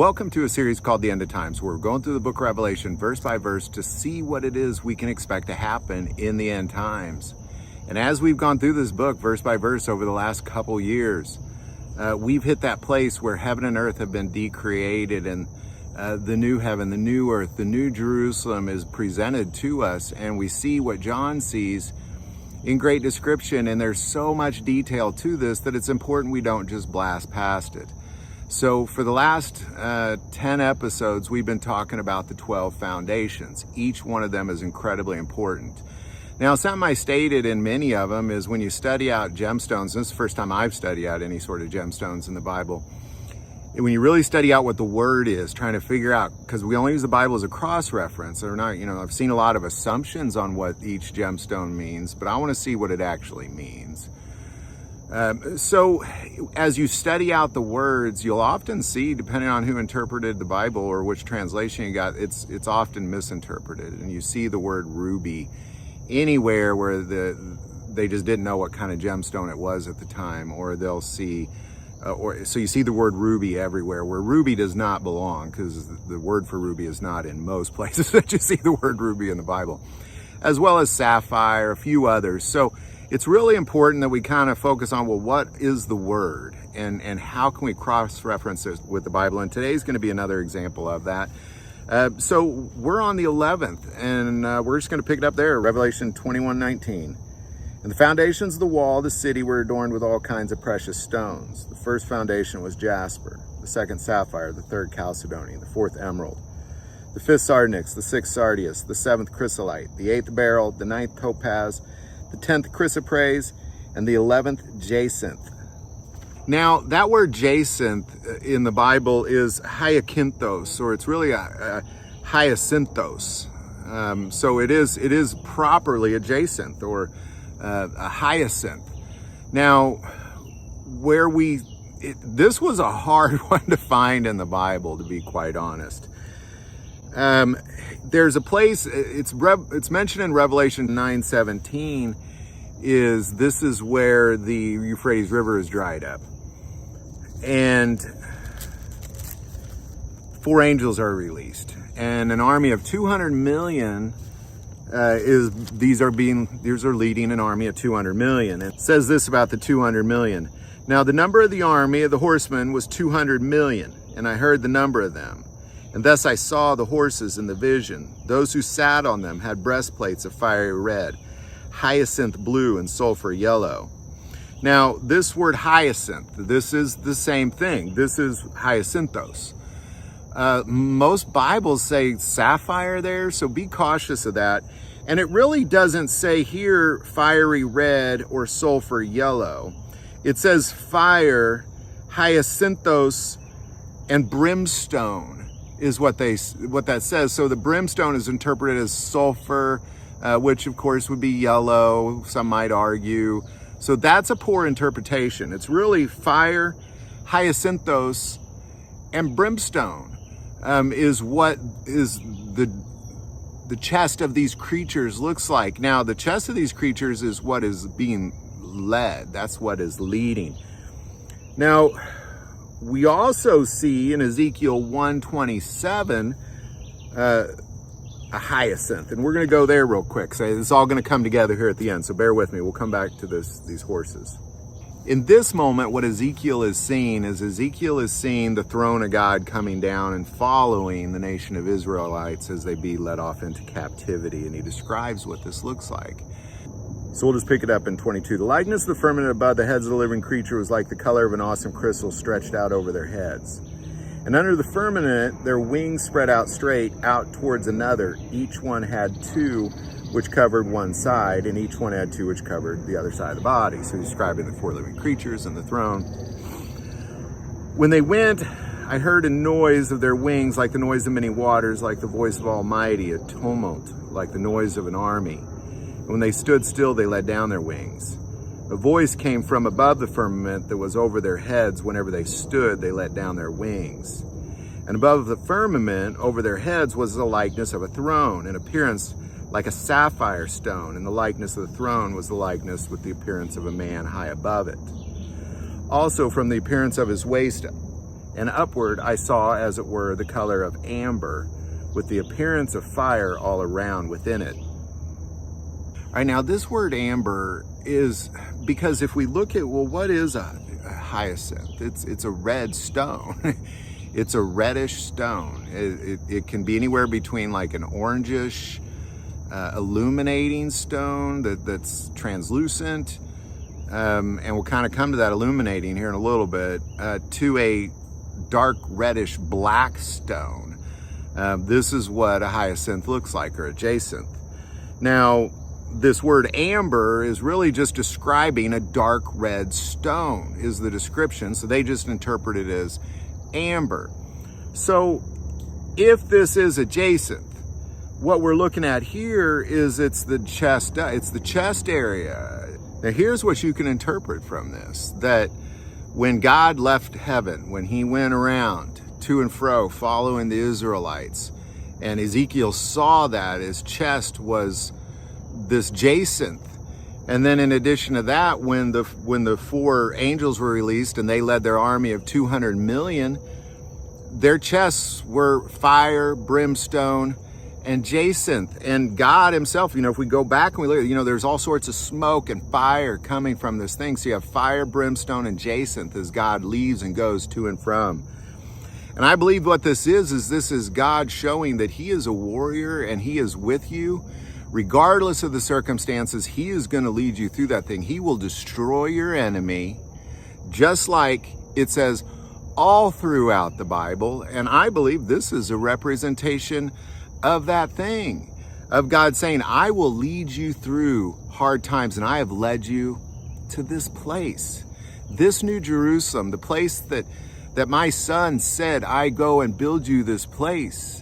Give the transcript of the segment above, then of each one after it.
Welcome to a series called The End of Times, where we're going through the book of Revelation verse by verse to see what it is we can expect to happen in the end times. And as we've gone through this book verse by verse over the last couple years, we've hit that place where heaven and earth have been decreated, and the new heaven, the new earth, the new Jerusalem is presented to us, and we see what John sees in great description. And there's so much detail to this that it's important we don't just blast past it. So for the last 10 episodes, we've been talking about the 12 foundations. Each one of them is incredibly important. Now, something I stated in many of them is when you study out gemstones, this is the first time I've studied out any sort of gemstones in the Bible. When you really study out what the word is, trying to figure out, because we only use the Bible as a cross-reference, or not, I've seen a lot of assumptions on what each gemstone means, but I want to see what it actually means. So as you study out the words, you'll often see, depending on who interpreted the Bible or which translation you got, it's often misinterpreted. And you see the word ruby anywhere where they just didn't know what kind of gemstone it was at the time, or they'll see, so you see the word ruby everywhere, where ruby does not belong, because the word for ruby is not in most places that you see the word ruby in the Bible, as well as sapphire, a few others. So it's really important that we kind of focus on, well, what is the word, and how can we cross-reference it with the Bible? And today's going to be another example of that. So we're on the 11th, and we're just going to pick it up there, Revelation 21:19. And the foundations of the wall of the city were adorned with all kinds of precious stones. The first foundation was jasper, the second sapphire, the third chalcedony, the fourth emerald, the fifth sardonyx, the sixth sardius, the seventh chrysolite, the eighth beryl, the ninth topaz, the 10th chrysoprase, and the 11th jacinth. Now, that word jacinth in the Bible is hyacinthos, or it's really a hyacinthos. So it is properly a jacinth, or a hyacinth. Now, this was a hard one to find in the Bible, to be quite honest. There's a place, it's mentioned in Revelation 9:17, this is where the Euphrates River is dried up. And 4 angels are released. And an army of 200 million these are leading an army of 200 million. It says this about the 200 million. Now the number of the army of the horsemen was 200 million, and I heard the number of them. And thus I saw the horses in the vision. Those who sat on them had breastplates of fiery red, hyacinth blue, and sulfur yellow. Now, this word hyacinth, this is the same thing. This is hyacinthos. Most Bibles say sapphire there, so be cautious of that. And it really doesn't say here fiery red or sulfur yellow. It says fire, hyacinthos, and brimstone is what that says. So the brimstone is interpreted as sulfur, which of course would be yellow, some might argue. So that's a poor interpretation. It's really fire, hyacinthos, and brimstone is what is the chest of these creatures looks like. Now, the chest of these creatures is what is being led. That's what is leading. Now, we also see in Ezekiel 1:27 a hyacinth, and we're going to go there real quick. So it's all going to come together here at the end, so bear with me. We'll come back to these horses. In this moment, what Ezekiel is seeing the throne of God coming down and following the nation of Israelites as they be led off into captivity, and he describes what this looks like. So we'll just pick it up in 22. The likeness of the firmament above the heads of the living creature was like the color of an awesome crystal stretched out over their heads. And under the firmament, their wings spread out straight out towards another. Each one had 2 which covered one side, and each one had 2 which covered the other side of the body. So he's describing the 4 living creatures and the throne. When they went, I heard a noise of their wings like the noise of many waters, like the voice of Almighty, a tumult, like the noise of an army. When they stood still, they let down their wings. A voice came from above the firmament that was over their heads. Whenever they stood, they let down their wings. And above the firmament, over their heads, was the likeness of a throne, in appearance like a sapphire stone, and the likeness of the throne was the likeness with the appearance of a man high above it. Also from the appearance of his waist and upward I saw, as it were, the color of amber, with the appearance of fire all around within it. All right, now this word amber is, because if we look at, well, what is a hyacinth? It's a red stone. It's a reddish stone. It can be anywhere between like an orangish, illuminating stone that's translucent, and we'll kind of come to that illuminating here in a little bit, to a dark reddish black stone. This is what a hyacinth looks like, or a jacinth. Now, this word amber is really just describing a dark red stone, is the description. So they just interpret it as amber. So if this is a jacinth, what we're looking at here is it's the chest area. Now here's what you can interpret from this, that when God left heaven, when he went around to and fro following the Israelites, and Ezekiel saw that his chest was this jacinth. And then in addition to that, when the 4 angels were released and they led their army of 200 million, their chests were fire, brimstone, and jacinth. And God himself, if we go back and we look, there's all sorts of smoke and fire coming from this thing. So you have fire, brimstone, and jacinth as God leaves and goes to and from. And I believe what this is God showing that he is a warrior and he is with you. Regardless of the circumstances, he is going to lead you through that thing. He will destroy your enemy, just like it says all throughout the Bible. And I believe this is a representation of that thing, of God saying, I will lead you through hard times, and I have led you to this place, this New Jerusalem, the place that my son said, I go and build you this place.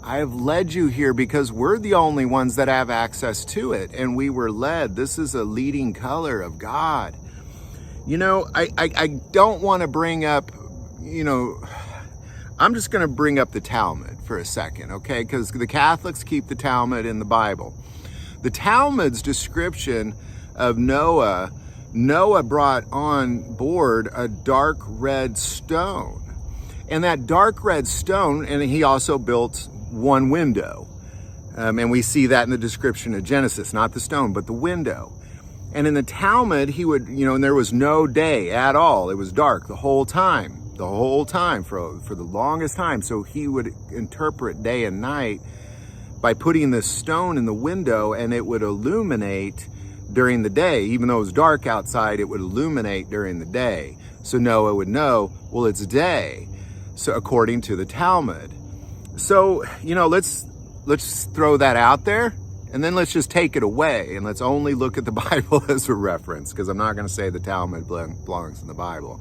I have led you here because we're the only ones that have access to it, and we were led. This is a leading color of God. I don't want to bring up, I'm just going to bring up the Talmud for a second, okay? Because the Catholics keep the Talmud in the Bible. The Talmud's description of Noah brought on board a dark red stone. And that dark red stone, and he also built one window. And we see that in the description of Genesis, not the stone, but the window. And in the Talmud, he would, and there was no day at all. It was dark the whole time for the longest time. So he would interpret day and night by putting this stone in the window, and it would illuminate during the day. Even though it was dark outside, it would illuminate during the day. So Noah would know, well, it's day. So according to the Talmud. So, let's throw that out there, and then let's just take it away, and let's only look at the Bible as a reference, because I'm not going to say the Talmud belongs in the Bible.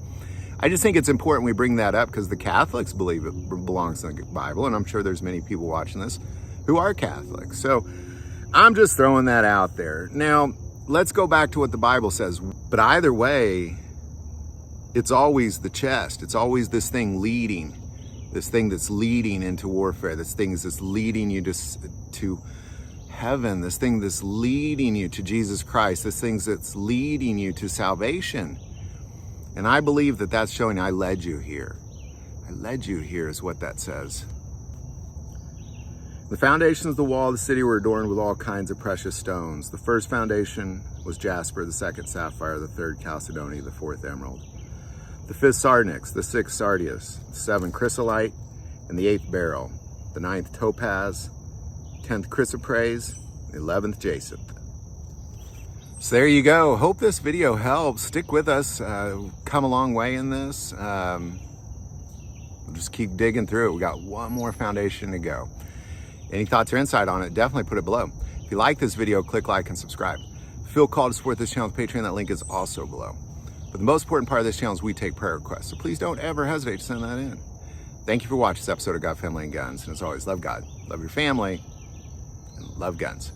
I just think it's important we bring that up because the Catholics believe it belongs in the Bible, and I'm sure there's many people watching this who are Catholics. So I'm just throwing that out there. Now, let's go back to what the Bible says. But either way, it's always the chest. It's always this thing leading. This thing that's leading into warfare, this thing that's leading you to heaven, this thing that's leading you to Jesus Christ, this thing that's leading you to salvation. And I believe that that's showing I led you here. I led you here is what that says. The foundations of the wall of the city were adorned with all kinds of precious stones. The first foundation was jasper, the second sapphire, the third chalcedony, the fourth emerald, the fifth sardonyx, the sixth sardius, the seventh chrysolite, and the eighth beryl, the ninth topaz, 10th chrysoprase, the 11th jacinth. So there you go. Hope this video helps. Stick with us. Come a long way in this. We'll just keep digging through it. We got one more foundation to go. Any thoughts or insight on it, definitely put it below. If you like this video, click like and subscribe. Feel called to support this channel with Patreon. That link is also below. But the most important part of this channel is we take prayer requests. So please don't ever hesitate to send that in. Thank you for watching this episode of God, Family, and Guns. And as always, love God, love your family, and love guns.